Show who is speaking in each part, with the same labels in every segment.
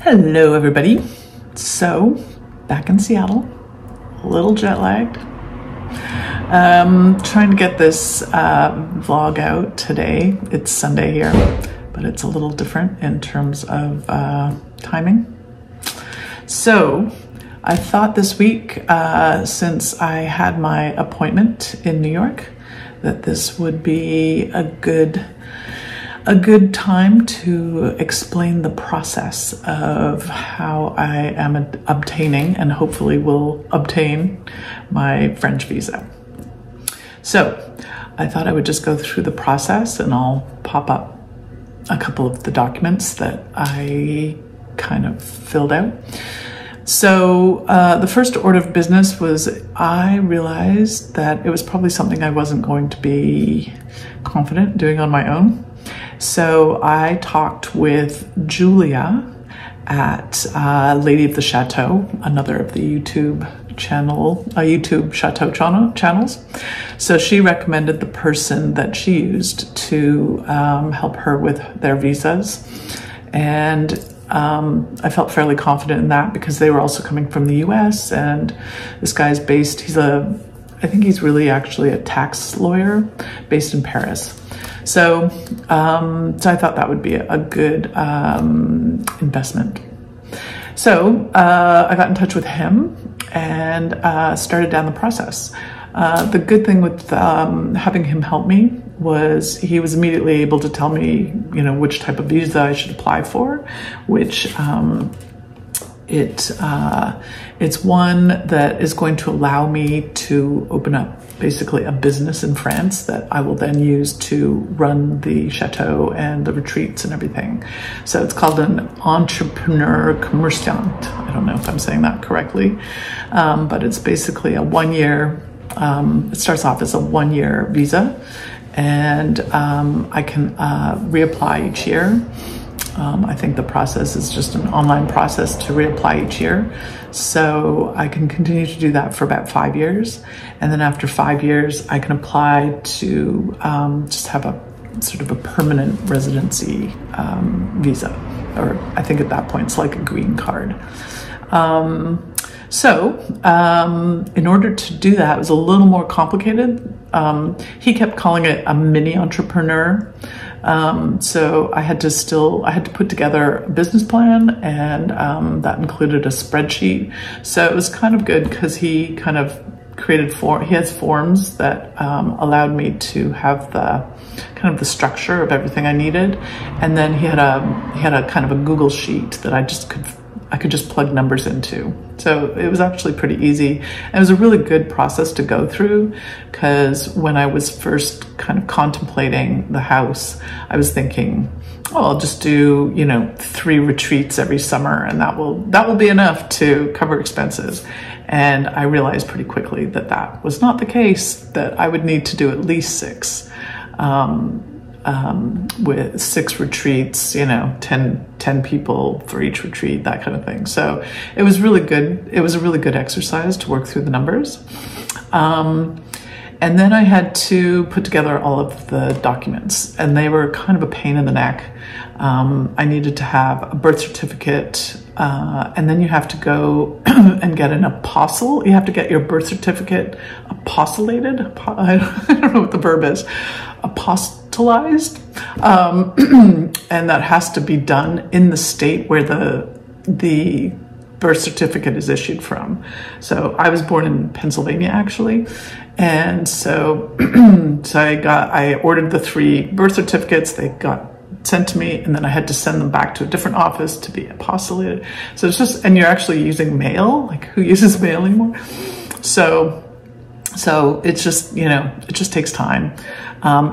Speaker 1: Hello everybody. So, back in Seattle, a little jet lagged. Trying to get this vlog out today. It's Sunday here, but it's a little different in terms of timing. So, I thought this week, since I had my appointment in New York, that this would be a good time to explain the process of how I am obtaining and hopefully will obtain my French visa. So I thought I would just go through the process and I'll pop up a couple of the documents that I kind of filled out. So the first order of business was I realized that it was probably something I wasn't going to be confident doing on my own. So I talked with Julia at Lady of the Chateau, another of the YouTube Chateau channels. So she recommended the person that she used to help her with their visas. And I felt fairly confident in that because they were also coming from the US, and this guy's based, I think he's really actually a tax lawyer based in Paris. So, so I thought that would be a good investment. So I got in touch with him and started down the process. The good thing with having him help me was he was immediately able to tell me, which type of visa I should apply for, which it's one that is going to allow me to open up basically a business in France that I will then use to run the chateau and the retreats and everything. So it's called an entrepreneur commerçant. I don't know if I'm saying that correctly, but it's basically a 1 year, it starts off as a 1 year visa, and I can reapply each year. I think the process is just an online process to reapply each year. So I can continue to do that for about 5 years. And then after 5 years, I can apply to just have a sort of a permanent residency visa. Or I think at that point, it's like a green card. So in order to do that, it was a little more complicated. He kept calling it a mini entrepreneur. So I had to put together a business plan, and that included a spreadsheet. So it was kind of good because he kind of he has forms that allowed me to have the kind of the structure of everything I needed. And then he had a kind of a Google sheet that I could just plug numbers into. So it was actually pretty easy. And it was a really good process to go through, because when I was first kind of contemplating the house, I was thinking, oh, I'll just do, 3 retreats every summer, and that will be enough to cover expenses. And I realized pretty quickly that that was not the case, that I would need to do at least 6. With 6 retreats, 10 people for each retreat, that kind of thing. So it was really good. It was a really good exercise to work through the numbers. And then I had to put together all of the documents, and they were kind of a pain in the neck. I needed to have a birth certificate, and then you have to go and get an apostle. You have to get your birth certificate apostolated. I don't know what the verb is. Apostolized. And that has to be done in the state where the birth certificate is issued from. So I was born in Pennsylvania, actually. And so, I ordered the 3 birth certificates. They got sent to me, and then I had to send them back to a different office to be apostolated. So it's just, and you're actually using mail, like who uses mail anymore? So it's just, it just takes time.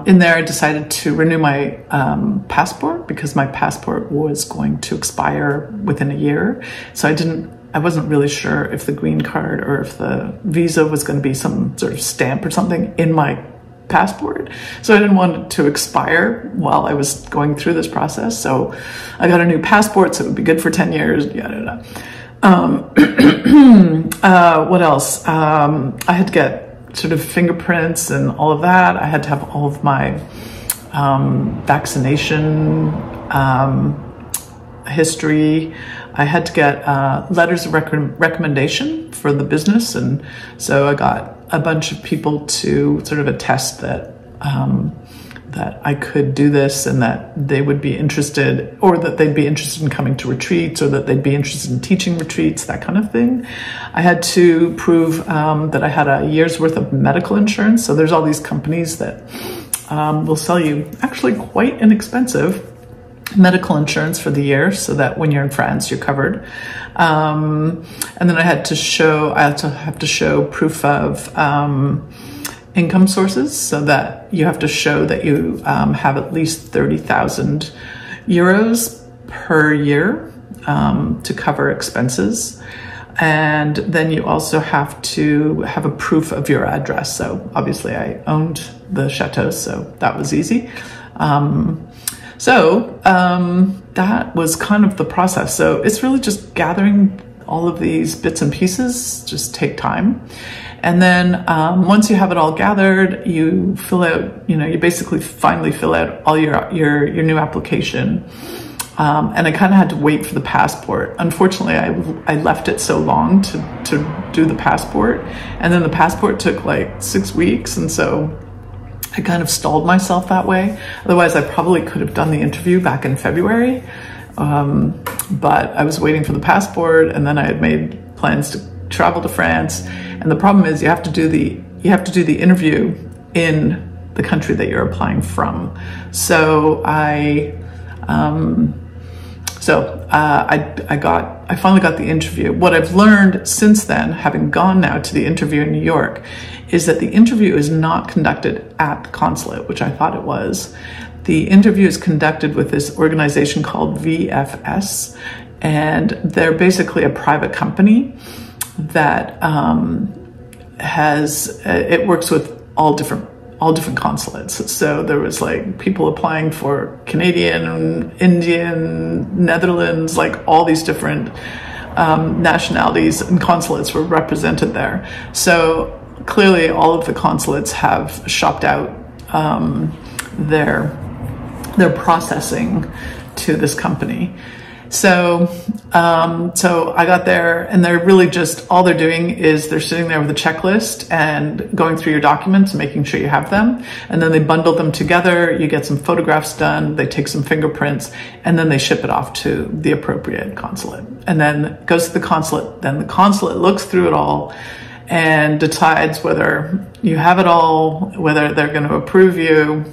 Speaker 1: In there, I decided to renew my passport, because my passport was going to expire within a year. So I wasn't really sure if the green card or if the visa was going to be some sort of stamp or something in my passport. So I didn't want it to expire while I was going through this process. So I got a new passport, so it would be good for 10 years. Yada, yada. What else? I had to get sort of fingerprints and all of that. I had to have all of my vaccination history. I had to get letters of recommendation for the business, and so I got a bunch of people to sort of attest that that I could do this, and that they would be interested, or that they'd be interested in coming to retreats, or that they'd be interested in teaching retreats, that kind of thing. I had to prove that I had a year's worth of medical insurance. So there's all these companies that will sell you actually quite inexpensive medical insurance for the year, so that when you're in France, you're covered. And then I had to have to show proof of income sources, so that you have to show that you have at least 30,000 euros per year to cover expenses. And then you also have to have a proof of your address. So obviously I owned the chateau, so that was easy. That was kind of the process. So it's really just gathering all of these bits and pieces, just take time. And then once you have it all gathered, you fill out, you basically finally fill out all your new application. And I kind of had to wait for the passport. Unfortunately, I left it so long to do the passport. And then the passport took like 6 weeks. And so I kind of stalled myself that way. Otherwise, I probably could have done the interview back in February. But I was waiting for the passport, and then I had made plans to travel to France. And the problem is you have to do the interview in the country that you're applying from. So I finally got the interview. What I've learned since then, having gone now to the interview in New York, is that the interview is not conducted at the consulate, which I thought it was. The interview is conducted with this organization called VFS, and they're basically a private company that it works with all different consulates. So there was like people applying for Canadian, Indian, Netherlands, like all these different nationalities and consulates were represented there. So clearly all of the consulates have shopped out their processing to this company. So I got there, and they're really just, all they're doing is they're sitting there with a checklist and going through your documents and making sure you have them. And then they bundle them together. You get some photographs done. They take some fingerprints, and then they ship it off to the appropriate consulate. And then it goes to the consulate. Then the consulate looks through it all and decides whether you have it all, whether they're going to approve you.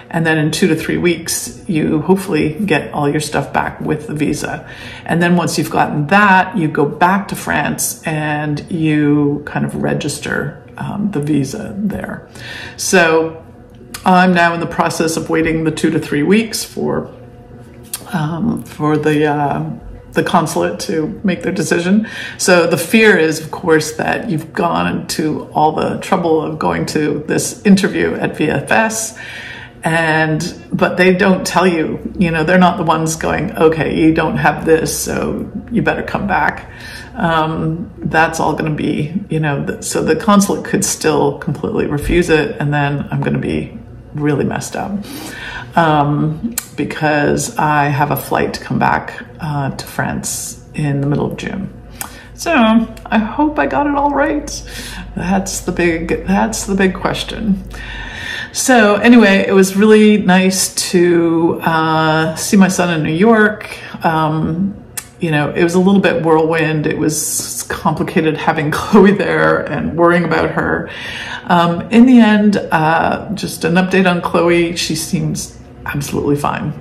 Speaker 1: And then in 2 to 3 weeks, you hopefully get all your stuff back with the visa. And then once you've gotten that, you go back to France and you kind of register the visa there. So I'm now in the process of waiting the 2 to 3 weeks for the consulate to make their decision. So the fear is, of course, that you've gone into all the trouble of going to this interview at VFS, but they don't tell you, they're not the ones going, okay, you don't have this, so you better come back. That's all going to be, so the consulate could still completely refuse it, and then I'm going to be really messed up because I have a flight to come back to France in the middle of June. So I hope I got it all right. That's the big question. So anyway, it was really nice to see my son in New York. It was a little bit whirlwind. It was complicated having Chloe there and worrying about her. In the end, just an update on Chloe. She seems absolutely fine.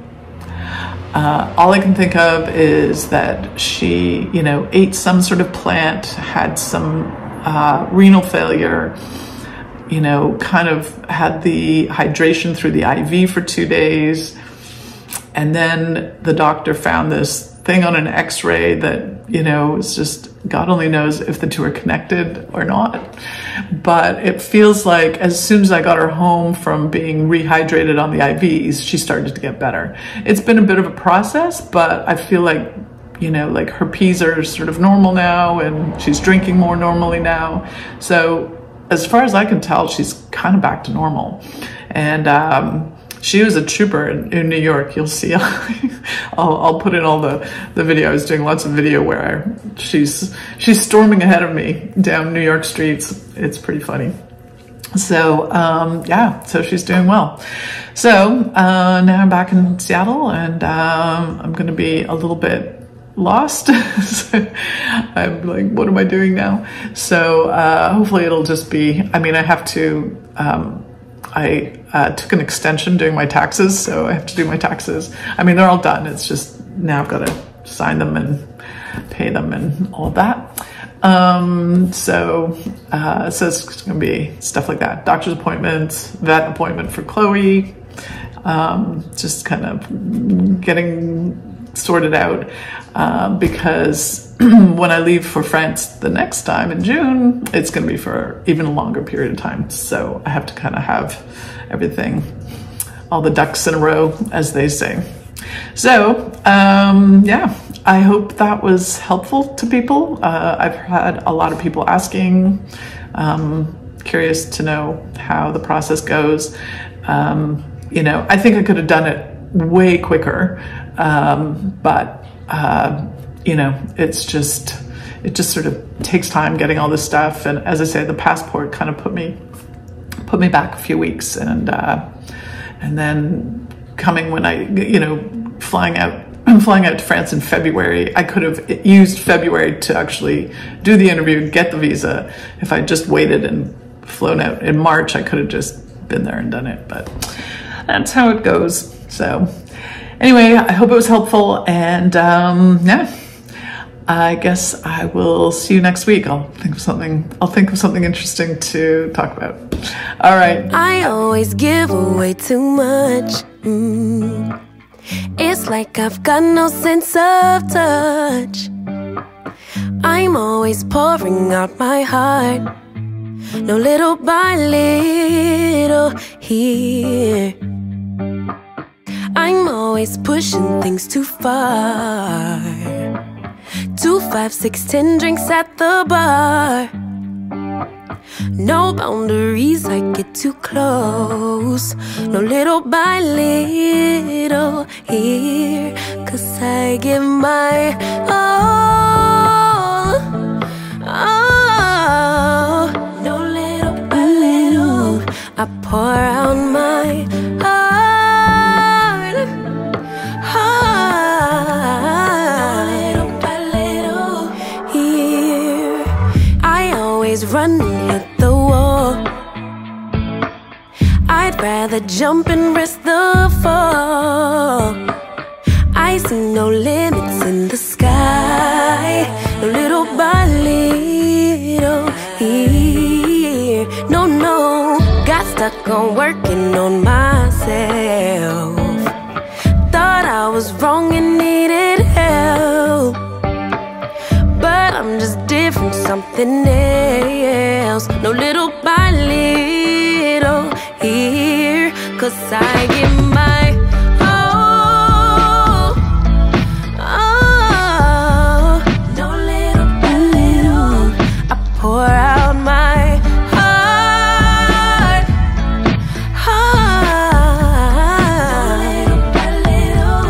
Speaker 1: All I can think of is that she, ate some sort of plant, had some renal failure, kind of had the hydration through the IV for 2 days. And then the doctor found this thing on an x-ray that, it's just, God only knows if the two are connected or not. But it feels like as soon as I got her home from being rehydrated on the IVs, she started to get better. It's been a bit of a process, but I feel like, like her P's are sort of normal now, and she's drinking more normally now. So as far as I can tell, she's kind of back to normal. And she was a trooper in New York. You'll see. I'll put in all the video. I was doing lots of video where she's storming ahead of me down New York streets. It's pretty funny. So yeah, so she's doing well. So now I'm back in Seattle, and I'm going to be a little bit lost. So I'm like, what am I doing now? So hopefully it'll just be, I mean, I have to, I took an extension doing my taxes, so I have to do my taxes. I mean, they're all done. It's just now I've got to sign them and pay them and all of that. So it's going to be stuff like that. Doctor's appointments, vet appointment for Chloe, just kind of getting sorted out, because when I leave for France the next time in June, it's going to be for even a longer period of time. So I have to kind of have everything, all the ducks in a row, as they say. So, yeah, I hope that was helpful to people. I've had a lot of people asking, curious to know how the process goes. You know, I think I could have done it way quicker, but, you know, it just sort of takes time getting all this stuff. And as I say, the passport kind of put me back a few weeks, and then coming when I, you know, flying out to France in February. I could have used February to actually do the interview, get the visa. If I just waited and flown out in March, I could have just been there and done it, but that's how it goes. So anyway, I hope it was helpful, and yeah, I guess I will see you next week. I'll think of something interesting to talk about. All right.
Speaker 2: I always give away too much. It's like I've got no sense of touch. I'm always pouring out my heart, no, little by little here. I'm always pushing things too far. 2, 5, 6, 10 drinks at the bar. No boundaries, I get too close, no, little by little here. 'Cause I give my all, no, little by little, I pour out my heart, little by little here. I always run and hit the wall. I'd rather jump and risk the fall. I see no limits in the sky, no, little by little here. No, no, got stuck on working on myself. Thought I was wrong and needed help, but I'm just different, something else, no, little by little here. 'Cause I give my all, no, little by little, I pour out my heart, little by little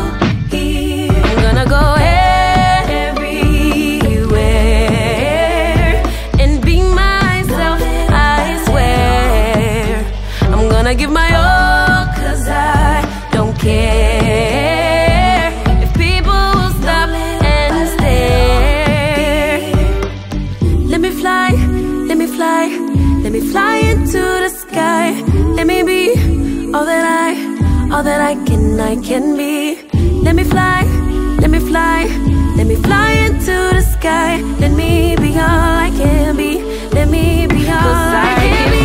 Speaker 2: here. I'm gonna go everywhere and be myself, I swear. I'm gonna give my all, 'cause I don't care if people stop and stare. Let me fly, let me fly, let me fly into the sky. Let me be all that I can be. Let me fly, let me fly, let me fly into the sky. Let me be all I can be. Let me be all I can be.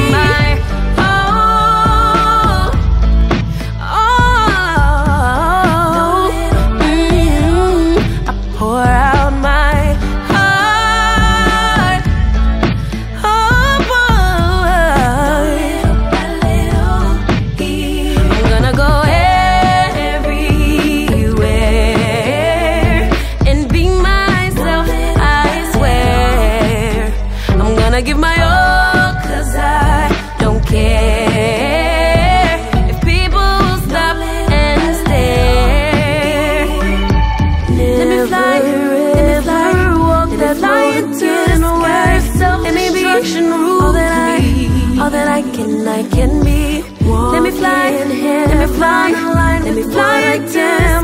Speaker 2: getting away. Let me be all that I can be. Let me fly, let me fly, let me fly again.